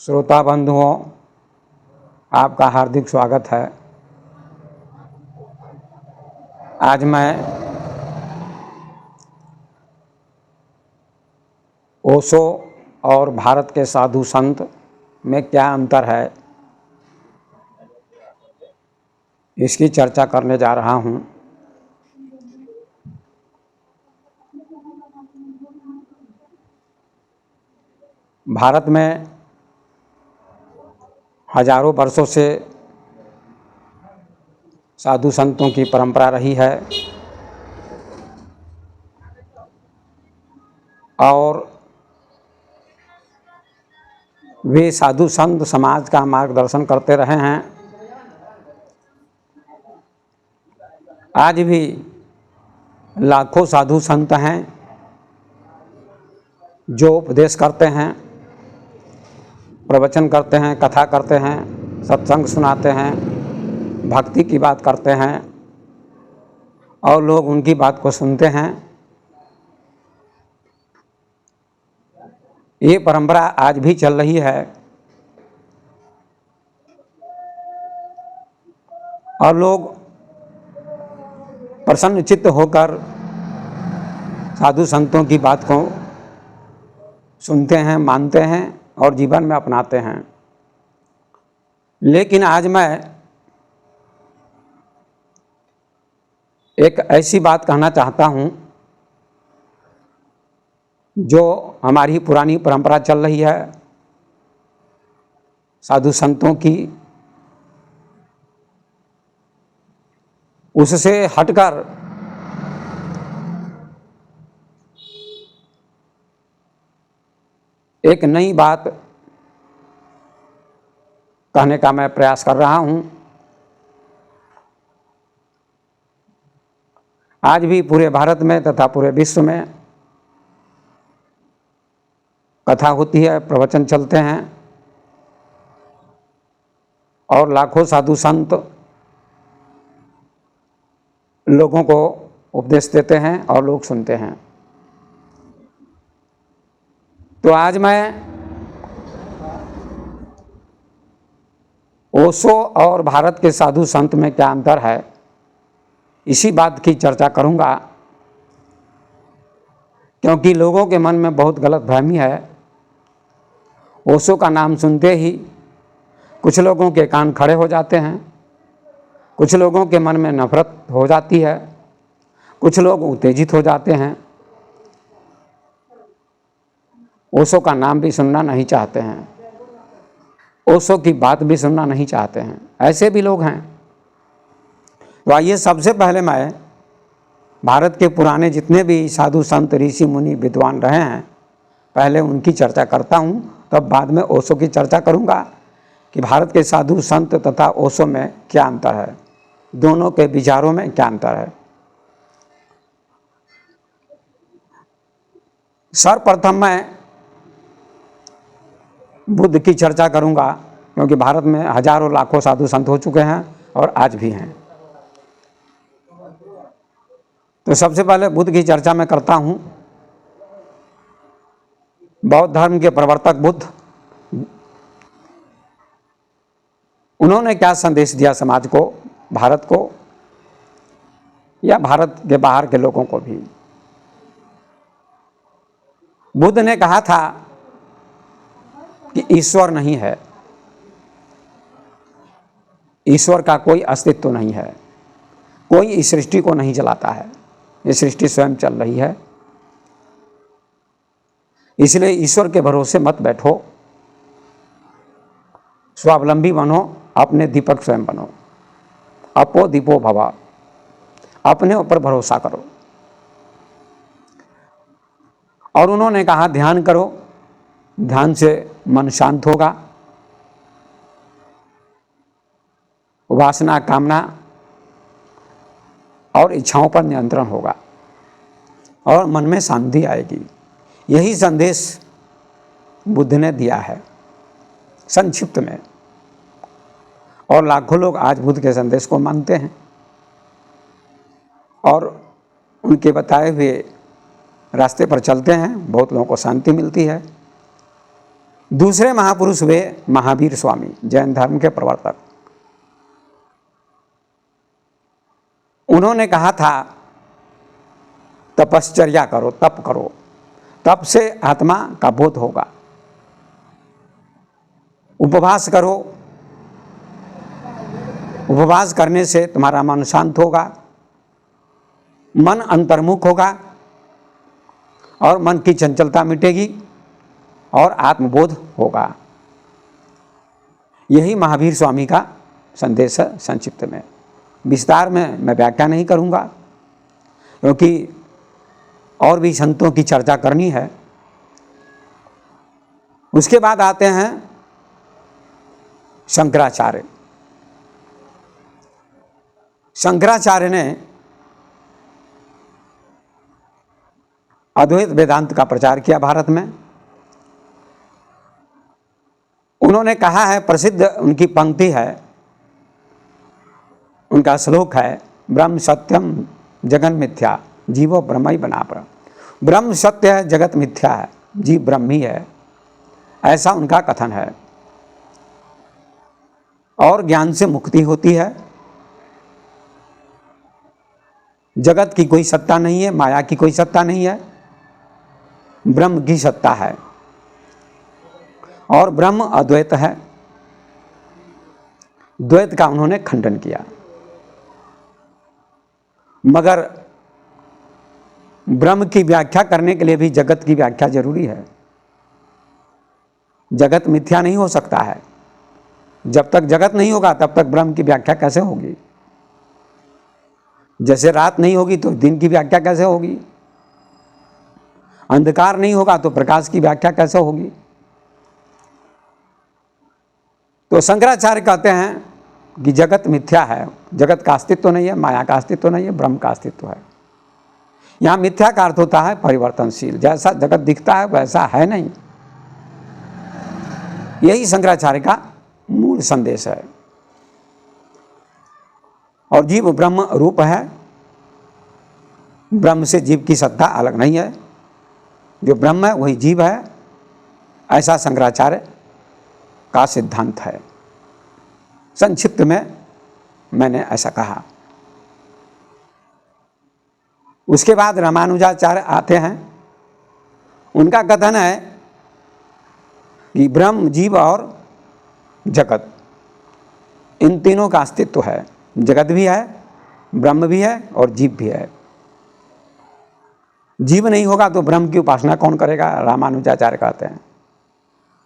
श्रोता बंधुओं, आपका हार्दिक स्वागत है। आज मैं ओशो और भारत के साधु संत में क्या अंतर है, इसकी चर्चा करने जा रहा हूँ। भारत में हजारों वर्षों से साधु संतों की परंपरा रही है और वे साधु संत समाज का मार्गदर्शन करते रहे हैं। आज भी लाखों साधु संत हैं जो उपदेश करते हैं, प्रवचन करते हैं, कथा करते हैं, सत्संग सुनाते हैं, भक्ति की बात करते हैं और लोग उनकी बात को सुनते हैं। ये परंपरा आज भी चल रही है और लोग प्रसन्न चित्त होकर साधु संतों की बात को सुनते हैं, मानते हैं और जीवन में अपनाते हैं। लेकिन आज मैं एक ऐसी बात कहना चाहता हूँ जो हमारी पुरानी परंपरा चल रही है साधु संतों की, उससे हटकर एक नई बात कहने का मैं प्रयास कर रहा हूँ। आज भी पूरे भारत में तथा पूरे विश्व में कथा होती है, प्रवचन चलते हैं और लाखों साधु संत लोगों को उपदेश देते हैं और लोग सुनते हैं। तो आज मैं ओशो और भारत के साधु संत में क्या अंतर है, इसी बात की चर्चा करूंगा, क्योंकि लोगों के मन में बहुत गलतफहमी है। ओशो का नाम सुनते ही कुछ लोगों के कान खड़े हो जाते हैं, कुछ लोगों के मन में नफरत हो जाती है, कुछ लोग उत्तेजित हो जाते हैं, ओशो का नाम भी सुनना नहीं चाहते हैं, ओशो की बात भी सुनना नहीं चाहते हैं। ऐसे भी लोग हैं। तो आइए सबसे पहले मैं भारत के पुराने जितने भी साधु संत, ऋषि मुनि, विद्वान रहे हैं, पहले उनकी चर्चा करता हूँ, तब बाद में ओशो की चर्चा करूँगा कि भारत के साधु संत तथा ओशो में क्या अंतर है, दोनों के विचारों में क्या अंतर है। सर्वप्रथम मैं बुद्ध की चर्चा करूँगा, क्योंकि भारत में हजारों लाखों साधु संत हो चुके हैं और आज भी हैं। तो सबसे पहले बुद्ध की चर्चा मैं करता हूँ। बौद्ध धर्म के प्रवर्तक बुद्ध, उन्होंने क्या संदेश दिया समाज को, भारत को या भारत के बाहर के लोगों को भी। बुद्ध ने कहा था कि ईश्वर नहीं है, ईश्वर का कोई अस्तित्व नहीं है, कोई इस सृष्टि को नहीं चलाता है, ये सृष्टि स्वयं चल रही है। इसलिए ईश्वर के भरोसे मत बैठो, स्वावलंबी बनो, अपने दीपक स्वयं बनो, अपो दीपो भवा, अपने ऊपर भरोसा करो। और उन्होंने कहा ध्यान करो, ध्यान से मन शांत होगा, वासना, कामना और इच्छाओं पर नियंत्रण होगा और मन में शांति आएगी। यही संदेश बुद्ध ने दिया है संक्षिप्त में, और लाखों लोग आज बुद्ध के संदेश को मानते हैं और उनके बताए हुए रास्ते पर चलते हैं। बहुत लोगों को शांति मिलती है। दूसरे महापुरुष वे महावीर स्वामी, जैन धर्म के प्रवर्तक। उन्होंने कहा था तपश्चर्या करो, तप करो, तप से आत्मा का बोध होगा। उपवास करो, उपवास करने से तुम्हारा मन शांत होगा, मन अंतर्मुख होगा और मन की चंचलता मिटेगी और आत्मबोध होगा। यही महावीर स्वामी का संदेश है। संक्षिप्त में, विस्तार में मैं व्याख्या नहीं करूँगा, क्योंकि और भी संतों की चर्चा करनी है। उसके बाद आते हैं शंकराचार्य। शंकराचार्य ने अद्वैत वेदांत का प्रचार किया भारत में। उन्होंने कहा है, प्रसिद्ध उनकी पंक्ति है, उनका श्लोक है, ब्रह्म सत्यम जगन मिथ्या जीवो ब्रह्म ही बना पर। ब्रह्म सत्य है, जगत मिथ्या है, जीव ब्रह्म ही है, ऐसा उनका कथन है। और ज्ञान से मुक्ति होती है। जगत की कोई सत्ता नहीं है, माया की कोई सत्ता नहीं है, ब्रह्म की सत्ता है और ब्रह्म अद्वैत है। द्वैत का उन्होंने खंडन किया। मगर ब्रह्म की व्याख्या करने के लिए भी जगत की व्याख्या जरूरी है। जगत मिथ्या नहीं हो सकता है। जब तक जगत नहीं होगा तब तक ब्रह्म की व्याख्या कैसे होगी? जैसे रात नहीं होगी तो दिन की व्याख्या कैसे होगी? अंधकार नहीं होगा तो प्रकाश की व्याख्या कैसे होगी? तो शंकराचार्य कहते हैं कि जगत मिथ्या है, जगत का अस्तित्व नहीं है, माया का अस्तित्व नहीं है, ब्रह्म का अस्तित्व है। यहाँ मिथ्या का अर्थ होता है परिवर्तनशील, जैसा जगत दिखता है वैसा है नहीं। यही शंकराचार्य का मूल संदेश है। और जीव ब्रह्म रूप है, ब्रह्म से जीव की सत्ता अलग नहीं है। जो ब्रह्म है वही जीव है, ऐसा शंकराचार्य का सिद्धांत है। संक्षिप्त में मैंने ऐसा कहा। उसके बाद रामानुजाचार्य आते हैं। उनका कथन है कि ब्रह्म, जीव और जगत, इन तीनों का अस्तित्व है। जगत भी है, ब्रह्म भी है और जीव भी है। जीव नहीं होगा तो ब्रह्म की उपासना कौन करेगा? रामानुजाचार्य कहते हैं।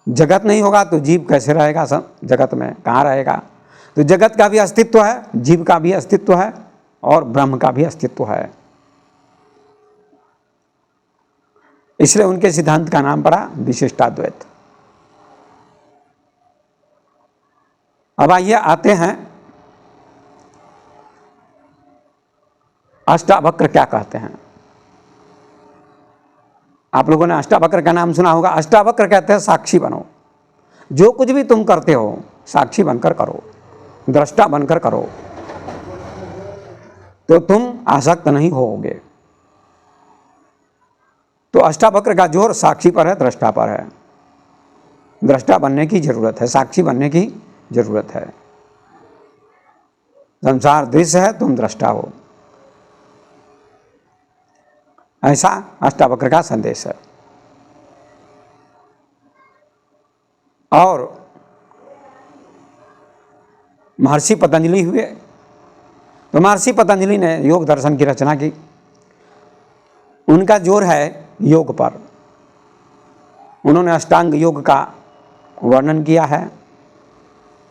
जगत नहीं होगा तो जीव कैसे रहेगा? जगत में कहाँ रहेगा? तो जगत का भी अस्तित्व है, जीव का भी अस्तित्व है और ब्रह्म का भी अस्तित्व है। इसलिए उनके सिद्धांत का नाम पड़ा विशिष्टाद्वैत। अब आइए आते हैं अष्टावक्र क्या कहते हैं। आप लोगों ने अष्टावक्र का नाम सुना होगा। अष्टावक्र कहते हैं साक्षी बनो। जो कुछ भी तुम करते हो साक्षी बनकर करो, दृष्टा बनकर करो, तो तुम आसक्त नहीं होगे। तो अष्टावक्र का जोर साक्षी पर है, दृष्टा पर है। दृष्टा बनने की जरूरत है, साक्षी बनने की जरूरत है। संसार दृश्य है, तुम दृष्टा हो, ऐसा अष्टावक्र का संदेश है। और महर्षि पतंजलि हुए। तो महर्षि पतंजलि ने योग दर्शन की रचना की। उनका जोर है योग पर। उन्होंने अष्टांग योग का वर्णन किया है।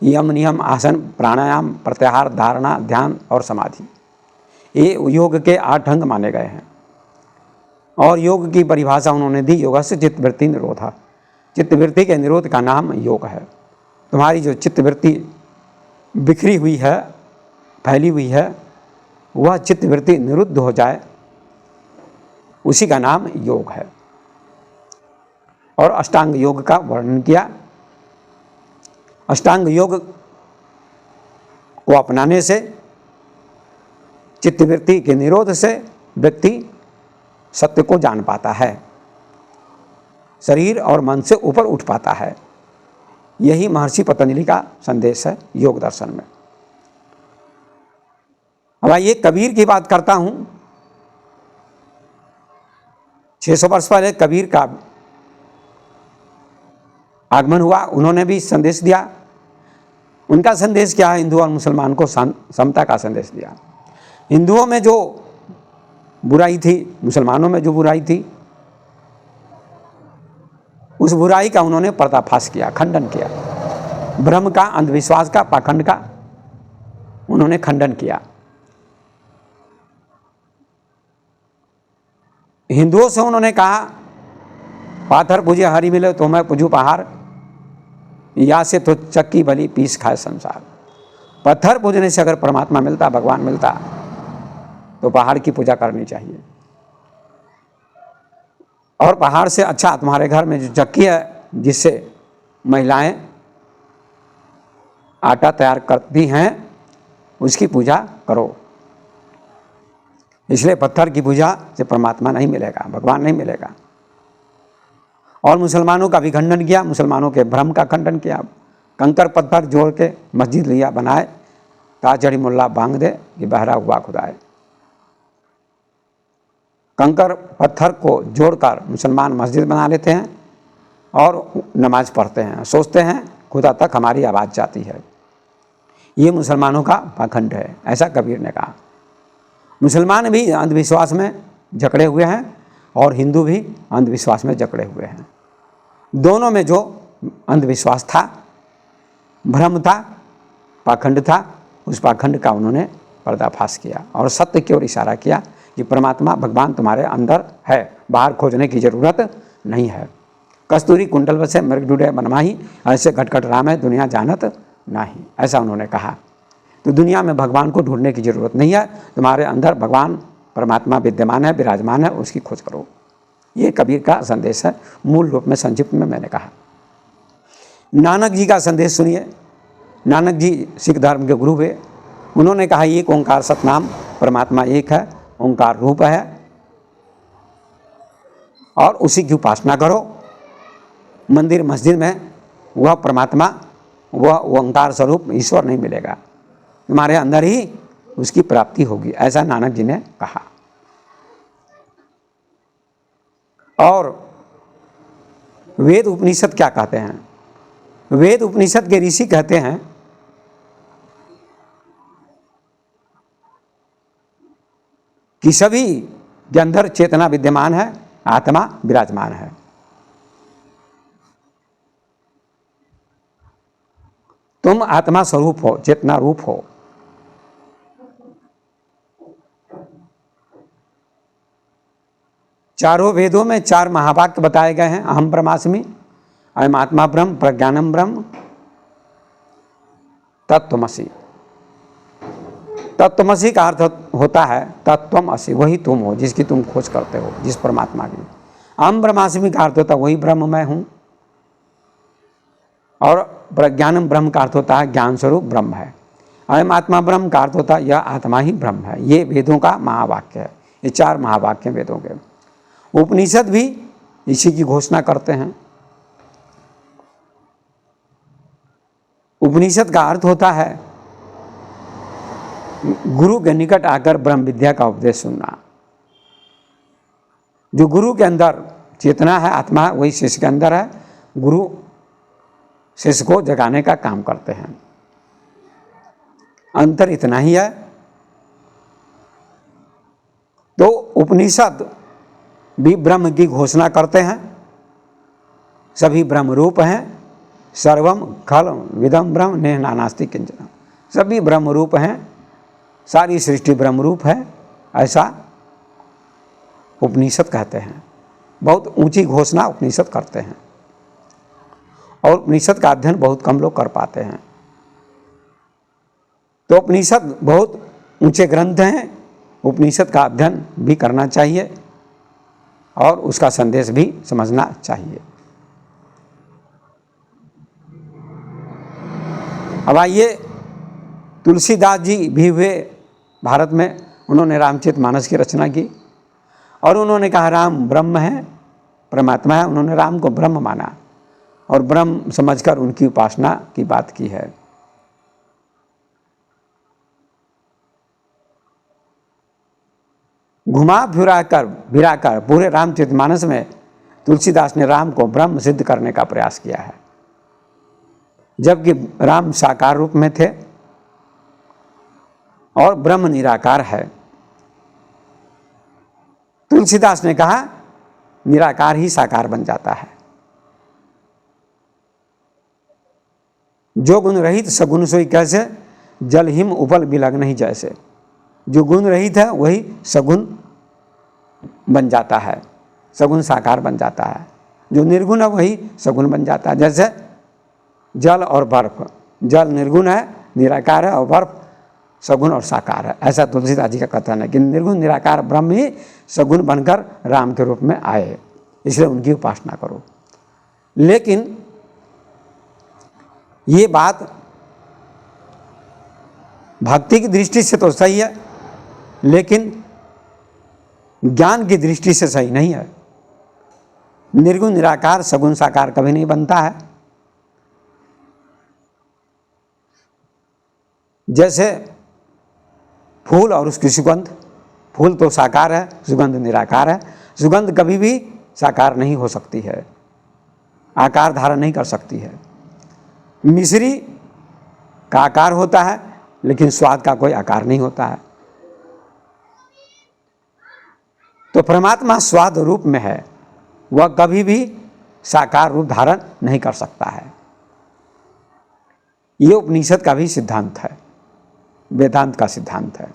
यम, नियम, आसन, प्राणायाम, प्रत्याहार, धारणा, ध्यान और समाधि, ये योग के 8 अंग माने गए हैं। और योग की परिभाषा उन्होंने दी, योगस्य चित्तवृत्ति निरोधा। चित्तवृत्ति के निरोध का नाम योग है। तुम्हारी जो चित्तवृत्ति बिखरी हुई है, फैली हुई है, वह चित्तवृत्ति निरुद्ध हो जाए, उसी का नाम योग है। और अष्टांग योग का वर्णन किया। अष्टांग योग को अपनाने से, चित्तवृत्ति के निरोध से व्यक्ति सत्य को जान पाता है। शरीर और मन से ऊपर उठ पाता है। यही महर्षि पतंजलि का संदेश है योग दर्शन में। अब आइए कबीर की बात करता हूँ। 600 वर्ष पहले कबीर का आगमन हुआ, उन्होंने भी संदेश दिया। उनका संदेश क्या है? हिंदू और मुसलमान को समता का संदेश दिया। हिंदुओं में जो बुराई थी, मुसलमानों में जो बुराई थी, उस बुराई का उन्होंने पर्दाफाश किया, खंडन किया। भ्रम का, अंधविश्वास का, पाखंड का उन्होंने खंडन किया। हिंदुओं से उन्होंने कहा, पाथर पूजे हरि मिले तो मैं पूजू पहाड़, या से तो चक्की बली पीस खाए संसार। पत्थर पूजने से अगर परमात्मा मिलता, भगवान मिलता, तो पहाड़ की पूजा करनी चाहिए। और पहाड़ से अच्छा तुम्हारे घर में जो चक्की है, जिससे महिलाएं आटा तैयार करती हैं, उसकी पूजा करो। इसलिए पत्थर की पूजा से परमात्मा नहीं मिलेगा, भगवान नहीं मिलेगा। और मुसलमानों का भी खंडन किया, मुसलमानों के भ्रम का खंडन किया। कंकर पत्थर जोड़ के मस्जिद लिया बनाए, ताजड़ी मुल्ला बांग दे कि बहरा हुआ खुदाए। कंकर पत्थर को जोड़कर मुसलमान मस्जिद बना लेते हैं और नमाज पढ़ते हैं, सोचते हैं खुदा तक हमारी आवाज़ जाती है। ये मुसलमानों का पाखंड है, ऐसा कबीर ने कहा। मुसलमान भी अंधविश्वास में जकड़े हुए हैं और हिंदू भी अंधविश्वास में जकड़े हुए हैं। दोनों में जो अंधविश्वास था, भ्रम था, पाखंड था, उस पाखंड का उन्होंने पर्दाफाश किया और सत्य की ओर इशारा किया कि परमात्मा भगवान तुम्हारे अंदर है, बाहर खोजने की जरूरत नहीं है। कस्तूरी कुंडल बसे मृग डूडे बनमाही, ऐसे घटघट राम है दुनिया जानत नहीं, ऐसा उन्होंने कहा। तो दुनिया में भगवान को ढूंढने की जरूरत नहीं है, तुम्हारे अंदर भगवान परमात्मा विद्यमान है, विराजमान है, उसकी खोज करो। ये कबीर का संदेश है, मूल रूप में संक्षिप्त में मैंने कहा। नानक जी का संदेश सुनिए। नानक जी सिख धर्म के गुरु हुए। उन्होंने कहा एक ओंकार सतनाम, परमात्मा एक है, ओंकार रूप है और उसी की उपासना करो। मंदिर मस्जिद में वह परमात्मा, वह ओंकार स्वरूप ईश्वर नहीं मिलेगा, तुम्हारे अंदर ही उसकी प्राप्ति होगी, ऐसा नानक जी ने कहा। और वेद उपनिषद क्या कहते हैं? वेद उपनिषद के ऋषि कहते हैं कि सभी के अंदर चेतना विद्यमान है, आत्मा विराजमान है। तुम आत्मा स्वरूप हो, चेतना रूप हो। चारों वेदों में 4 महावाक्य बताए गए हैं। अहम ब्रह्मास्मि, अयम आत्मा ब्रह्म, प्रज्ञानम ब्रह्म, तत्त्वमसि। तत्त्वमसि का अर्थ होता है तत्त्वम असि, वही तुम हो जिसकी तुम खोज करते हो, जिस परमात्मा की। अहम ब्रह्मास्मि का अर्थ होता है वही ब्रह्म मैं हूँ। और प्रज्ञानम ब्रह्म का अर्थ होता है ज्ञान स्वरूप ब्रह्म है। अयम आत्मा ब्रह्म का अर्थ होता है यह आत्मा ही ब्रह्म है। ये वेदों का महावाक्य है, ये 4 महावाक्य वेदों के। उपनिषद भी इसी की घोषणा करते हैं। उपनिषद का अर्थ होता है गुरु के निकट आकर ब्रह्म विद्या का उपदेश सुनना। जो गुरु के अंदर चेतना है, आत्मा है, वही शिष्य के अंदर है। गुरु शिष्य को जगाने का काम करते हैं। अंतर इतना ही है। तो उपनिषद भी ब्रह्म की घोषणा करते हैं। सभी ब्रह्म रूप हैं। सर्वम खल विदम ब्रह्म नेह नानास्ति किंचन। सभी ब्रह्म रूप हैं, सारी सृष्टि ब्रह्म रूप है, ऐसा उपनिषद कहते हैं। बहुत ऊंची घोषणा उपनिषद करते हैं और उपनिषद का अध्ययन बहुत कम लोग कर पाते हैं। तो उपनिषद बहुत ऊंचे ग्रंथ हैं, उपनिषद का अध्ययन भी करना चाहिए और उसका संदेश भी समझना चाहिए। अब आइए, तुलसीदास जी भी हुए भारत में। उन्होंने रामचरितमानस की रचना की और उन्होंने कहा राम ब्रह्म है, परमात्मा है, उन्होंने राम को ब्रह्म माना और ब्रह्म समझकर उनकी उपासना की बात की है। घुमा फिराकर पूरे रामचरितमानस में तुलसीदास ने राम को ब्रह्म सिद्ध करने का प्रयास किया है, जबकि राम साकार रूप में थे और ब्रह्म निराकार है। तुलसीदास ने कहा निराकार ही साकार बन जाता है। जो गुण रहित सगुण सोई कैसे, जल हिम उपल बिलग नहीं जैसे। जो गुण रहित है वही सगुण बन जाता है, सगुण साकार बन जाता है। जो निर्गुण है वही सगुण बन जाता है। जैसे जल और बर्फ, जल निर्गुण है, निराकार है, और बर्फ सगुण और साकार है। ऐसा तुलसीदास जी का कथन है कि निर्गुण निराकार ब्रह्म ही सगुण बनकर राम के रूप में आए, इसलिए उनकी उपासना करो। लेकिन ये बात भक्ति की दृष्टि से तो सही है, लेकिन ज्ञान की दृष्टि से सही नहीं है। निर्गुण निराकार सगुण साकार कभी नहीं बनता है। जैसे फूल और उसकी सुगंध, फूल तो साकार है, सुगंध निराकार है। सुगंध कभी भी साकार नहीं हो सकती है, आकार धारण नहीं कर सकती है। मिश्री का आकार होता है, लेकिन स्वाद का कोई आकार नहीं होता है। तो परमात्मा स्वाद रूप में है, वह कभी भी साकार रूप धारण नहीं कर सकता है। ये उपनिषद का भी सिद्धांत है, वेदांत का सिद्धांत है।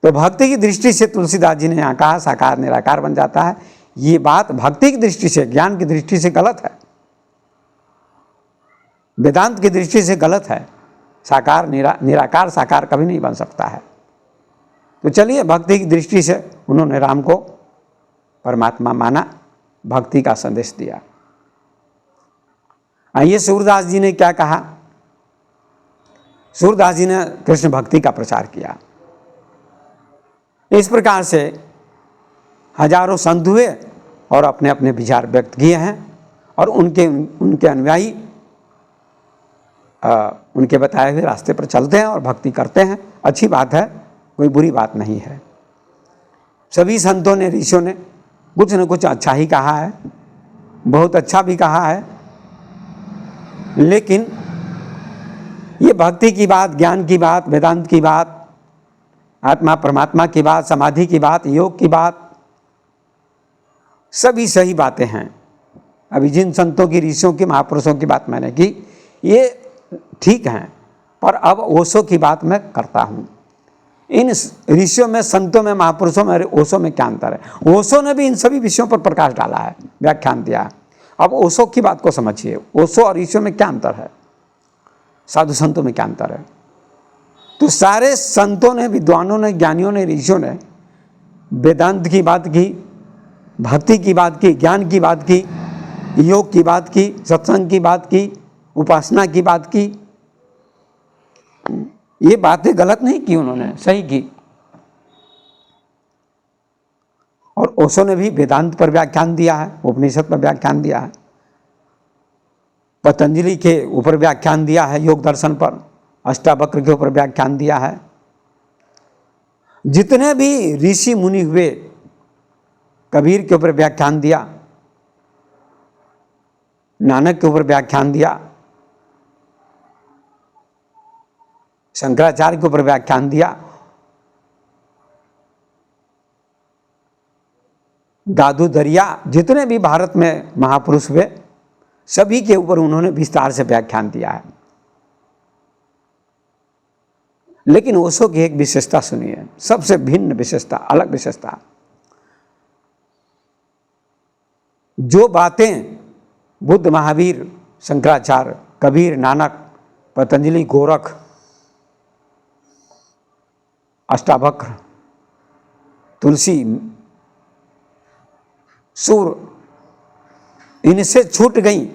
तो भक्ति की दृष्टि से तुलसीदास जी ने यहाँ कहा साकार निराकार बन जाता है। ये बात भक्ति की दृष्टि से, ज्ञान की दृष्टि से गलत है, वेदांत की दृष्टि से गलत है। साकार निराकार साकार कभी नहीं बन सकता है। तो चलिए, भक्ति की दृष्टि से उन्होंने राम को परमात्मा माना, भक्ति का संदेश दिया। आइए सूरदास जी ने क्या कहा। सूरदास जी ने कृष्ण भक्ति का प्रचार किया। इस प्रकार से हजारों संत हुए और अपने अपने विचार व्यक्त किए हैं, और उनके अनुयायी उनके बताए हुए रास्ते पर चलते हैं और भक्ति करते हैं। अच्छी बात है, कोई बुरी बात नहीं है। सभी संतों ने, ऋषियों ने कुछ न कुछ अच्छा ही कहा है, बहुत अच्छा भी कहा है। लेकिन ये भक्ति की बात, ज्ञान की बात, वेदांत की बात, आत्मा परमात्मा की बात, समाधि की बात, योग की बात, सभी सही बातें हैं। अभी जिन संतों की, ऋषियों की, महापुरुषों की बात मैंने की, ये ठीक हैं। पर अब ओशो की बात मैं करता हूँ। इन ऋषियों में, संतों में, महापुरुषों में, ओशो में क्या अंतर है। ओशो ने भी इन सभी विषयों पर प्रकाश डाला है, व्याख्यान दिया है। अब ओशो की बात को समझिए, ओशो और ऋषियों में क्या अंतर है, साधु संतों में क्या अंतर है। तो सारे संतों ने, विद्वानों ने, ज्ञानियों ने, ऋषियों ने वेदांत की बात की, भक्ति की बात की, ज्ञान की बात की, योग की बात की, सत्संग की बात की, उपासना की बात की। ये बातें गलत नहीं की उन्होंने, सही की। और ओशो ने भी वेदांत पर व्याख्यान दिया है, उपनिषद पर व्याख्यान दिया है, पतंजलि के ऊपर व्याख्यान दिया है, योग दर्शन पर, अष्टावक्र के ऊपर व्याख्यान दिया है। जितने भी ऋषि मुनि हुए, कबीर के ऊपर व्याख्यान दिया, नानक के ऊपर व्याख्यान दिया, शंकराचार्य के ऊपर व्याख्यान दिया, दादू दरिया, जितने भी भारत में महापुरुष हुए, सभी के ऊपर उन्होंने विस्तार से व्याख्यान दिया है। लेकिन ओशो की एक विशेषता सुनिए, सबसे भिन्न विशेषता, अलग विशेषता। जो बातें बुद्ध, महावीर, शंकराचार्य, कबीर, नानक, पतंजलि, गोरख, अष्टावक्र, तुलसी, सूर, इनसे छूट गई,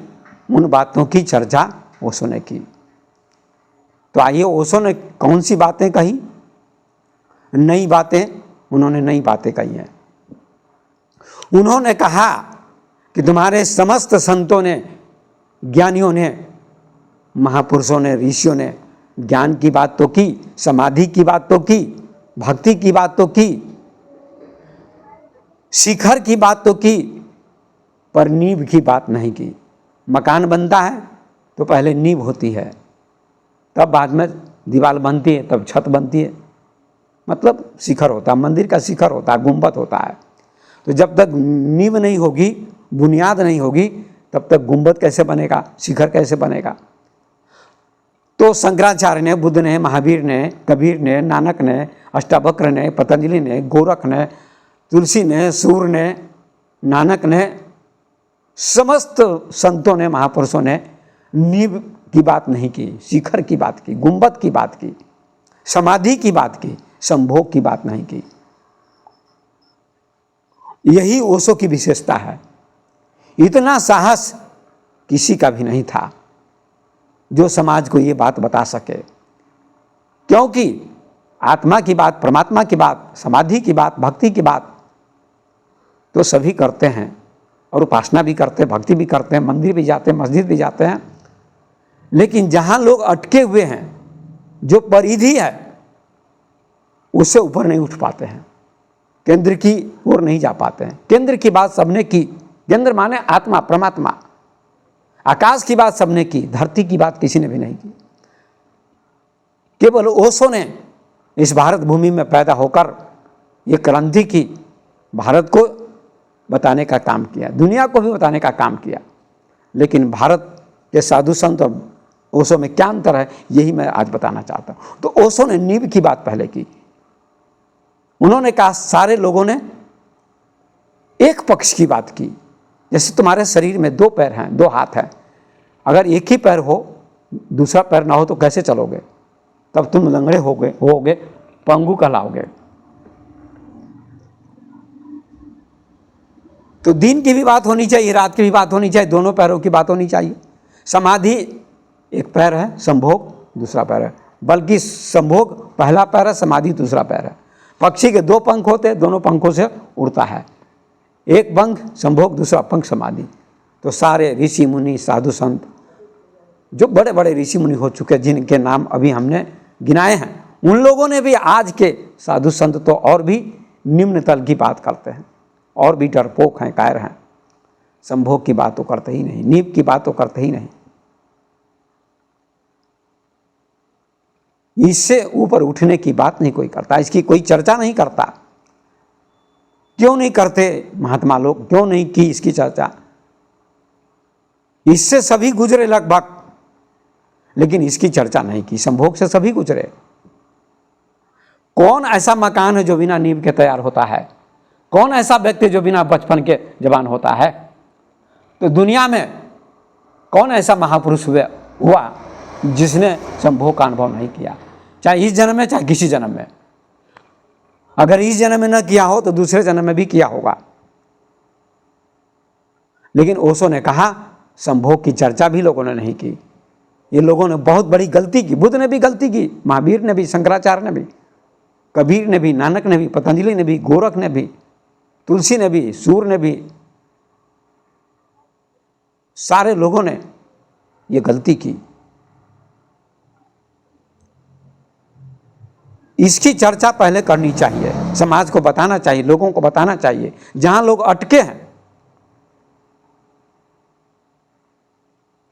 उन बातों की चर्चा ओशो ने की। तो आइए, ओशो ने कौन सी बातें कही, नई बातें, उन्होंने नई बातें कही हैं। उन्होंने कहा कि तुम्हारे समस्त संतों ने, ज्ञानियों ने, महापुरुषों ने, ऋषियों ने ज्ञान की बात तो की, समाधि की बात तो की, भक्ति की बात तो की, शिखर की बात तो की, पर नींव की बात नहीं की। मकान बनता है तो पहले नींव होती है, तब बाद में दीवार बनती है, तब छत बनती है, मतलब शिखर होता है, मंदिर का शिखर होता है, गुंबद होता है। तो जब तक नींव नहीं होगी, बुनियाद नहीं होगी, तब तक गुंबद कैसे बनेगा, शिखर कैसे बनेगा। तो शंकराचार्य ने, बुद्ध ने, महावीर ने, कबीर ने, नानक ने, अष्टावक्र ने, पतंजलि ने, गोरख ने, तुलसी ने, सूर ने, नानक ने, समस्त संतों ने, महापुरुषों ने नींव की बात नहीं की, शिखर की बात की, गुंबद की बात की, समाधि की बात की, संभोग की बात नहीं की। यही ओशो की विशेषता है। इतना साहस किसी का भी नहीं था जो समाज को ये बात बता सके, क्योंकि आत्मा की बात, परमात्मा की बात, समाधि की बात, भक्ति की बात तो सभी करते हैं, और उपासना भी करते हैं, भक्ति भी करते हैं, मंदिर भी जाते हैं, मस्जिद भी जाते हैं, लेकिन जहाँ लोग अटके हुए हैं, जो परिधि है उससे ऊपर नहीं उठ पाते हैं, केंद्र की ओर नहीं जा पाते हैं। केंद्र की बात सबने की, केंद्र माने आत्मा, परमात्मा, आकाश की बात सबने की, धरती की बात किसी ने भी नहीं की। केवल ओशो ने इस भारत भूमि में पैदा होकर ये क्रांति की, भारत को बताने का काम किया, दुनिया को भी बताने का काम किया। लेकिन भारत के साधु संत और ओशो में क्या अंतर है, यही मैं आज बताना चाहता हूँ। तो ओशो ने नींव की बात पहले की। उन्होंने कहा सारे लोगों ने एक पक्ष की बात की, जैसे तुम्हारे शरीर में दो पैर हैं, दो हाथ हैं, अगर एक ही पैर हो, दूसरा पैर ना हो तो कैसे चलोगे, तब तुम लंगड़े होगे, पंगु कहलाओगे। तो दिन की भी बात होनी चाहिए, रात की भी बात होनी चाहिए, दोनों पैरों की बात होनी चाहिए। समाधि एक पैर है, संभोग दूसरा पैर है, बल्कि संभोग पहला पैर है, समाधि दूसरा पैर है। पक्षी के दो पंख होते हैं, दोनों पंखों से उड़ता है, एक पंख संभोग, दूसरा पंख समाधि। तो सारे ऋषि मुनि, साधु संत, जो बड़े बड़े ऋषि मुनि हो चुके, जिनके नाम अभी हमने गिनाए हैं, उन लोगों ने भी, आज के साधु संत तो और भी निम्न तल की बात करते हैं, और भी डरपोक हैं, कायर हैं, संभोग की बात तो करते ही नहीं, नींव की बात तो करते ही नहीं। इससे ऊपर उठने की बात नहीं कोई करता, इसकी कोई चर्चा नहीं करता। क्यों नहीं करते महात्मा लोग, क्यों नहीं की इसकी चर्चा? इससे सभी गुजरे लगभग, लेकिन इसकी चर्चा नहीं की। संभोग से सभी गुजरे। कौन ऐसा मकान है जो बिना नींव के तैयार होता है? कौन ऐसा व्यक्ति जो बिना बचपन के जवान होता है? तो दुनिया में कौन ऐसा महापुरुष हुआ जिसने संभोग का अनुभव नहीं किया, चाहे इस जन्म में चाहे किसी जन्म में। अगर इस जन्म में न किया हो तो दूसरे जन्म में भी किया होगा। लेकिन ओशो ने कहा संभोग की चर्चा भी लोगों ने नहीं की। ये लोगों ने बहुत बड़ी गलती की। बुद्ध ने भी गलती की, महावीर ने भी, शंकराचार्य ने भी, कबीर ने भी, नानक ने भी, पतंजलि ने भी, गोरख ने भी, तुलसी ने भी, सूर ने भी, सारे लोगों ने ये गलती की। इसकी चर्चा पहले करनी चाहिए, समाज को बताना चाहिए, लोगों को बताना चाहिए। जहां लोग अटके हैं,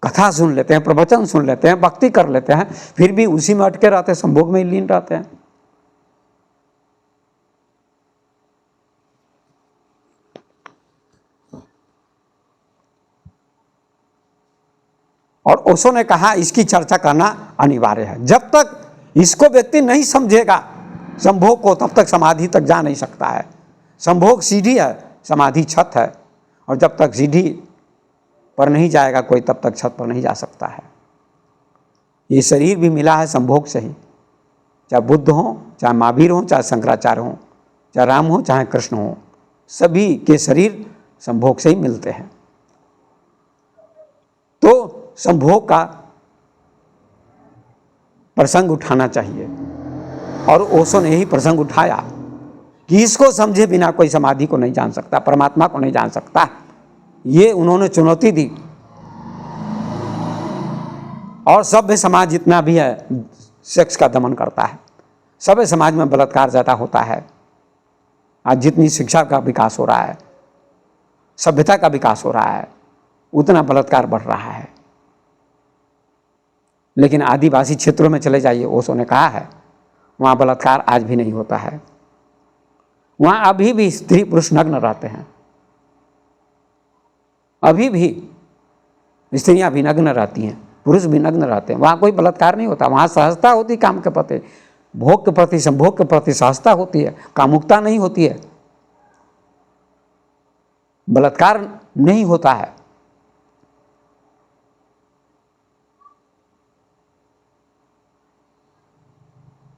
कथा सुन लेते हैं, प्रवचन सुन लेते हैं, भक्ति कर लेते हैं, फिर भी उसी में अटके रहते हैं, संभोग में लीन रहते हैं। और ओशो ने कहा इसकी चर्चा करना अनिवार्य है। जब तक इसको व्यक्ति नहीं समझेगा संभोग को, तब तक समाधि तक जा नहीं सकता है। संभोग सीढ़ी है, समाधि छत है, और जब तक सीढ़ी पर नहीं जाएगा कोई, तब तक छत पर नहीं जा सकता है। ये शरीर भी मिला है संभोग से ही, चाहे बुद्ध हो, चाहे महावीर हो, चाहे शंकराचार्य हो, चाहे राम हो, चाहे कृष्ण हो, सभी के शरीर संभोग से ही मिलते हैं। तो संभोग का प्रसंग उठाना चाहिए, और ओशो ने यही प्रसंग उठाया। कि इसको समझे बिना कोई समाधि को नहीं जान सकता, परमात्मा को नहीं जान सकता। ये उन्होंने चुनौती दी। और सभ्य समाज जितना भी है सेक्स का दमन करता है। सभ्य समाज में बलात्कार ज़्यादा होता है। आज जितनी शिक्षा का विकास हो रहा है, सभ्यता का विकास हो रहा है, उतना बलात्कार बढ़ रहा है। लेकिन आदिवासी क्षेत्रों में चले जाइए, ओशो ने कहा है, वहाँ बलात्कार आज भी नहीं होता है। वहाँ अभी भी स्त्री पुरुष नग्न रहते हैं, अभी भी स्त्रियाँ भी नग्न रहती हैं, पुरुष भी नग्न रहते हैं। वहाँ कोई बलात्कार नहीं होता। वहाँ सहजता होती, काम के प्रति, भोग के प्रति, संभोग के प्रति सहजता होती है, कामुकता नहीं होती है, बलात्कार नहीं होता है।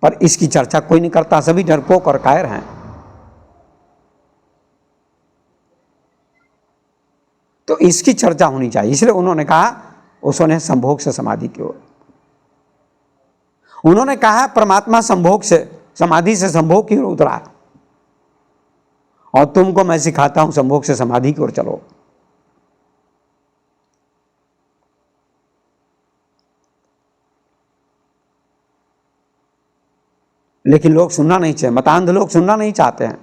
पर इसकी चर्चा कोई नहीं करता, सभी डरपोक और कायर हैं। तो इसकी चर्चा होनी चाहिए। इसलिए उन्होंने कहा, ओशो ने संभोग से समाधि की ओर, उन्होंने कहा परमात्मा संभोग से, समाधि से संभोग की ओर उतरा, और तुमको मैं सिखाता हूं संभोग से समाधि की ओर चलो। लेकिन लोग सुनना नहीं चाहते, मतांध लोग सुनना नहीं चाहते हैं।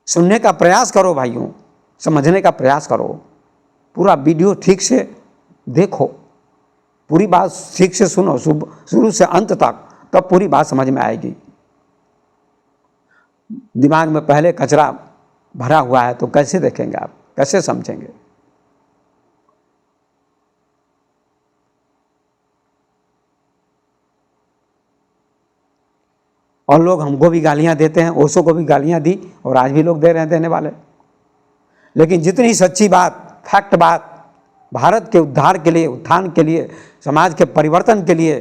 सुनने का प्रयास करो भाइयों, समझने का प्रयास करो, पूरा वीडियो ठीक से देखो, पूरी बात ठीक से सुनो, शुरू से अंत तक, तब पूरी बात समझ में आएगी। दिमाग में पहले कचरा भरा हुआ है तो कैसे देखेंगे आप, कैसे समझेंगे? और लोग हमको भी गालियां देते हैं, ओशो को भी गालियां दी और आज भी लोग दे रहे हैं, देने वाले। लेकिन जितनी सच्ची बात, फैक्ट बात, भारत के उद्धार के लिए, उत्थान के लिए, समाज के परिवर्तन के लिए,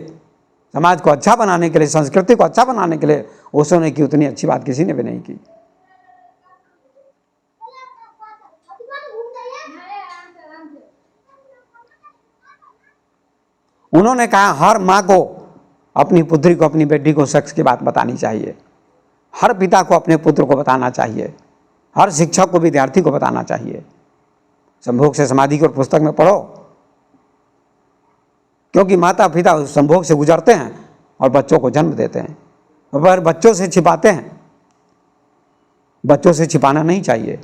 समाज को अच्छा बनाने के लिए, संस्कृति को अच्छा बनाने के लिए ओशो ने की, उतनी अच्छी बात किसी ने भी नहीं की। उन्होंने कहा हर माँ को अपनी पुत्री को, अपनी बेटी को सेक्स की बात बतानी चाहिए, हर पिता को अपने पुत्र को बताना चाहिए, हर शिक्षक को, विद्यार्थी को बताना चाहिए। संभोग से समाधि की पुस्तक में पढ़ो, क्योंकि माता पिता संभोग से गुजरते हैं और बच्चों को जन्म देते हैं, और बच्चों से छिपाते हैं। बच्चों से छिपाना नहीं चाहिए,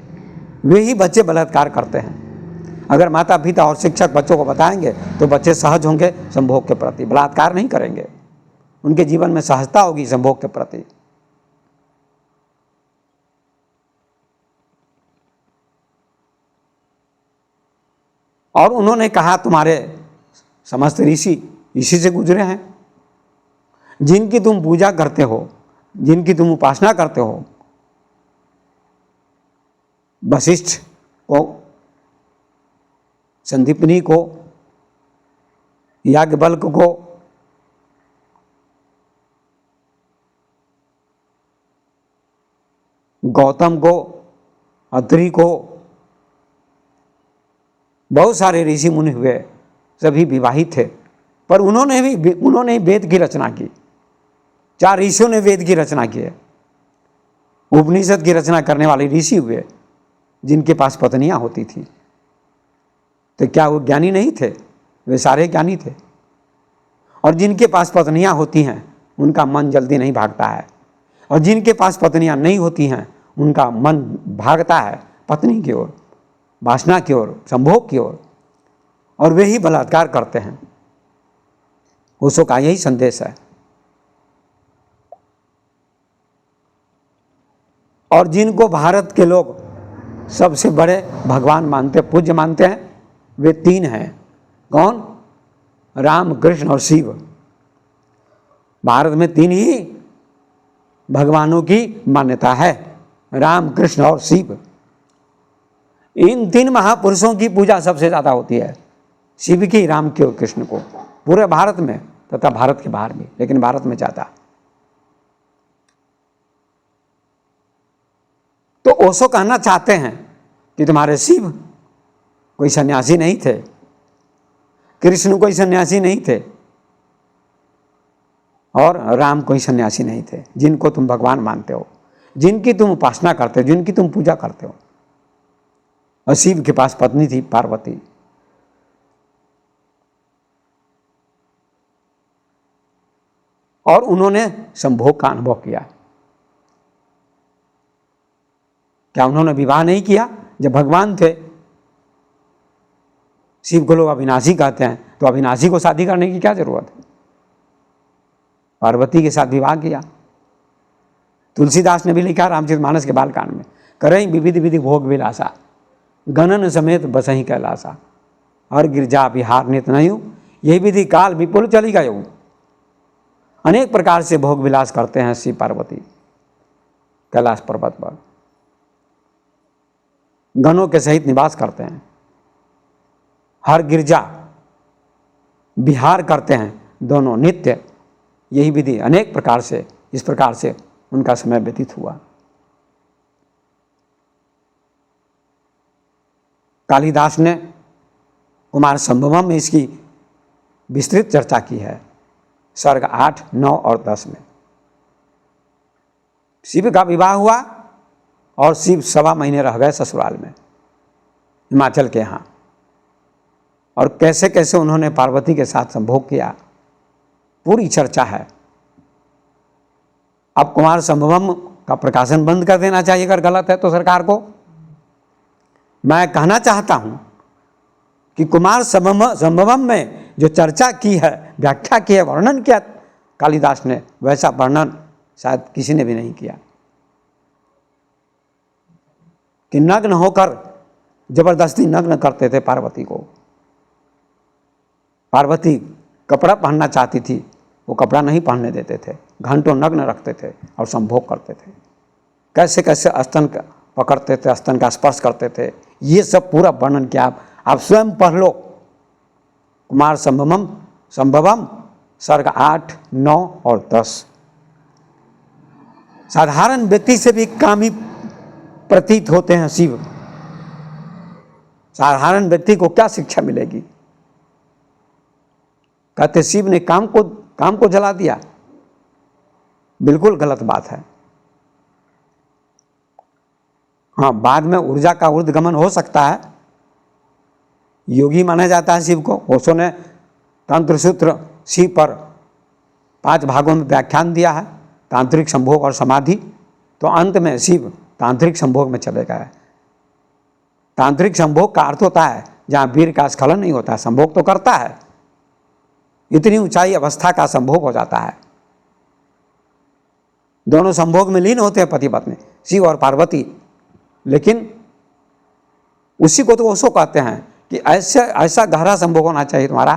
वे ही बच्चे बलात्कार करते हैं। अगर माता पिता और शिक्षक बच्चों को बताएंगे तो बच्चे सहज होंगे संभोग के प्रति, बलात्कार नहीं करेंगे, उनके जीवन में सहजता होगी संभोग के प्रति। और उन्होंने कहा तुम्हारे समस्त ऋषि इसी से गुजरे हैं, जिनकी तुम पूजा करते हो, जिनकी तुम उपासना करते हो, वशिष्ठ को, संदीपनी को, याज्ञवल्क्य को, गौतम को, अत्रि को, बहुत सारे ऋषि मुनि हुए, सभी विवाहित थे, पर उन्होंने ही वेद की रचना की। 4 ऋषियों ने वेद की रचना की है। उपनिषद की रचना करने वाले ऋषि हुए, जिनके पास पत्नियां होती थी। तो क्या वो ज्ञानी नहीं थे? वे सारे ज्ञानी थे। और जिनके पास पत्नियां होती हैं उनका मन जल्दी नहीं भागता है, और जिनके पास पत्नियां नहीं होती हैं उनका मन भागता है पत्नी की ओर, वासना की ओर, संभोग की ओर, और वे ही बलात्कार करते हैं। ओशो का यही संदेश है। और जिनको भारत के लोग सबसे बड़े भगवान मानते, पूज्य मानते हैं, वे 3 हैं। कौन? राम, कृष्ण और शिव। भारत में 3 ही भगवानों की मान्यता है, राम, कृष्ण और शिव। इन 3 महापुरुषों की पूजा सबसे ज़्यादा होती है, शिव की, राम की और कृष्ण को, पूरे भारत में तथा भारत के बाहर भी, लेकिन भारत में ज़्यादा। तो ओशो कहना चाहते हैं कि तुम्हारे शिव कोई सन्यासी नहीं थे, कृष्ण कोई सन्यासी नहीं थे, और राम कोई सन्यासी नहीं थे जिनको तुम भगवान मानते हो, जिनकी तुम उपासना करते हो, जिनकी तुम पूजा करते हो। और शिव के पास पत्नी थी पार्वती। और उन्होंने संभोग का अनुभव किया। क्या उन्होंने विवाह नहीं किया? जब भगवान थे, शिव को लोग अविनाशी कहते हैं, तो अविनाशी को शादी करने की क्या जरूरत है? पार्वती के साथ विवाह किया। तुलसीदास ने भी लिखा रामचरितमानस के बालकांड में, करई विविध विधि भोग विलासा, गणन समेत बसही कैलासा, हर गिरजा बिहार नित नहीं, यही विधि काल विपुल चली गयो। अनेक प्रकार से भोग विलास करते हैं शिव पार्वती कैलाश पर्वत पर, गणों के सहित निवास करते हैं, हर गिरजा विहार करते हैं, दोनों नित्य। यही विधि अनेक प्रकार से, इस प्रकार से उनका समय व्यतीत हुआ। कालिदास ने कुमार संभवम में इसकी विस्तृत चर्चा की है, सर्ग 8, 9 और 10 में। शिव का विवाह हुआ और शिव 1.25 महीने रह गए ससुराल में, हिमाचल के यहाँ। और कैसे कैसे उन्होंने पार्वती के साथ संभोग किया, पूरी चर्चा है। अब कुमार संभवम का प्रकाशन बंद कर देना चाहिए अगर गलत है तो सरकार को। मैं कहना चाहता हूं कि कुमार संभवम में जो चर्चा की है, व्याख्या की है, वर्णन किया कालिदास ने, वैसा वर्णन शायद किसी ने भी नहीं किया। कि नग्न होकर जबरदस्ती नग्न करते थे पार्वती को। पार्वती कपड़ा पहनना चाहती थी, वो कपड़ा नहीं पहनने देते थे, घंटों नग्न रखते थे और संभोग करते थे। कैसे कैसे स्तन पकड़ते थे, स्तन का स्पर्श करते थे, ये सब पूरा वर्णन किया। आप स्वयं पढ़ लो, कुमार संभवम सर्ग 8, 9 और 10। साधारण व्यक्ति से भी कामी प्रतीत होते हैं शिव। साधारण व्यक्ति को क्या शिक्षा मिलेगी? कहते शिव ने काम को जला दिया, बिल्कुल गलत बात है। हाँ, बाद में ऊर्जा का ऊर्ध्वगमन हो सकता है, योगी माना जाता है शिव को। ओशो ने तंत्र सूत्र शिव पर 5 भागों में व्याख्यान दिया है, तांत्रिक संभोग और समाधि। तो अंत में शिव तांत्रिक संभोग में चले गए। तांत्रिक संभोग का अर्थ होता है जहाँ वीर का स्खलन नहीं होता, संभोग तो करता है, इतनी ऊंचाई अवस्था का संभोग हो जाता है। दोनों संभोग में लीन होते हैं पति पत्नी, शिव और पार्वती। लेकिन उसी को तो ओशो कहते हैं कि ऐसा गहरा संभोग होना चाहिए तुम्हारा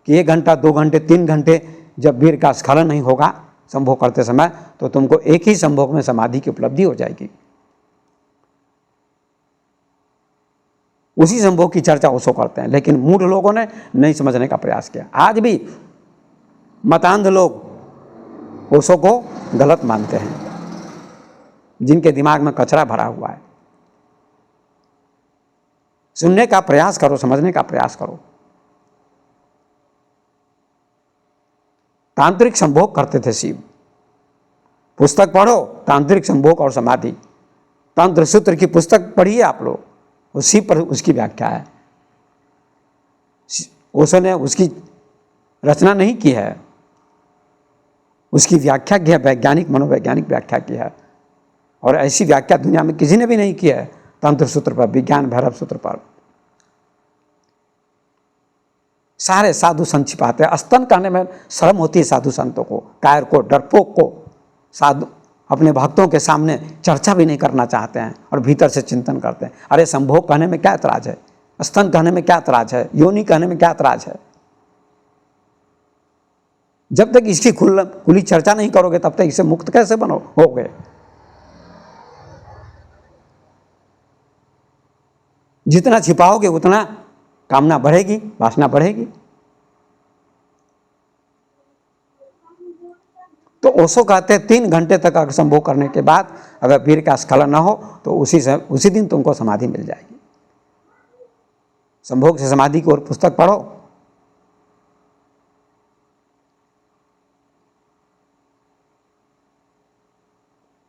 कि 1 घंटा, 2 घंटे, 3 घंटे जब वीर का स्खलन नहीं होगा संभोग करते समय, तो तुमको एक ही संभोग में समाधि की उपलब्धि हो जाएगी। उसी संभोग की चर्चा ओशो करते हैं, लेकिन मूढ़ लोगों ने नहीं समझने का प्रयास किया। आज भी मतांध लोग ओशो को गलत मानते हैं, जिनके दिमाग में कचरा भरा हुआ है। सुनने का प्रयास करो, समझने का प्रयास करो। तांत्रिक संभोग करते थे शिव। पुस्तक पढ़ो, तांत्रिक संभोग और समाधि, तंत्र सूत्र की पुस्तक पढ़िए आप लोग, उसी पर उसकी व्याख्या है। ओशो ने उसकी रचना नहीं की है, उसकी व्याख्या की है, वैज्ञानिक मनोवैज्ञानिक व्याख्या की है। और ऐसी व्याख्या दुनिया में किसी ने भी नहीं की है तंत्र सूत्र पर, विज्ञान भैरव सूत्र पर। सारे साधु संत छिपाते हैं। स्तन कहने में शर्म होती है साधु संतों को, कायर को, डरपोक को। साधु अपने भक्तों के सामने चर्चा भी नहीं करना चाहते हैं और भीतर से चिंतन करते हैं, अरे संभोग कहने में क्या ऐतराज है, स्तन कहने में क्या ऐतराज है, योनि कहने में क्या ऐतराज है। जब तक इसकी खुली चर्चा नहीं करोगे तब तक इसे मुक्त कैसे होगे। जितना छिपाओगे उतना कामना बढ़ेगी, वासना बढ़ेगी। तो ओशो कहते हैं 3 घंटे तक अगर संभोग करने के बाद अगर वीर का स्खलन न हो तो उसी दिन तुमको समाधि मिल जाएगी। संभोग से समाधि की ओर पुस्तक पढ़ो।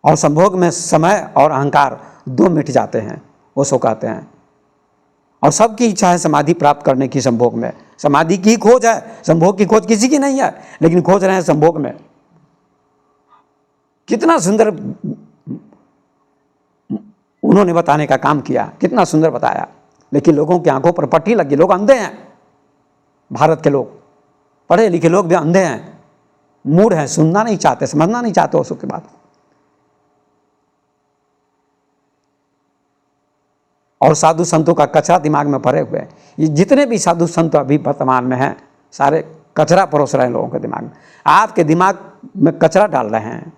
और संभोग में समय और अहंकार दो मिट जाते हैं, ओशो कहते हैं। और सबकी इच्छा है समाधि प्राप्त करने की संभोग में। समाधि की खोज है, संभोग की खोज किसी की नहीं है, लेकिन खोज रहे हैं संभोग में। कितना सुंदर उन्होंने बताने का काम किया, कितना सुंदर बताया, लेकिन लोगों की आंखों पर पट्टी लगी। लोग अंधे हैं, भारत के लोग, पढ़े लिखे लोग भी अंधे हैं, मूढ़ हैं, सुनना नहीं चाहते, समझना नहीं चाहते ओशो की बात। और साधु संतों का कचरा दिमाग में भरे हुए हैं। ये जितने भी साधु संत अभी वर्तमान में हैं, सारे कचरा परोस रहे हैं लोगों के दिमाग में। आपके दिमाग में कचरा डाल रहे हैं।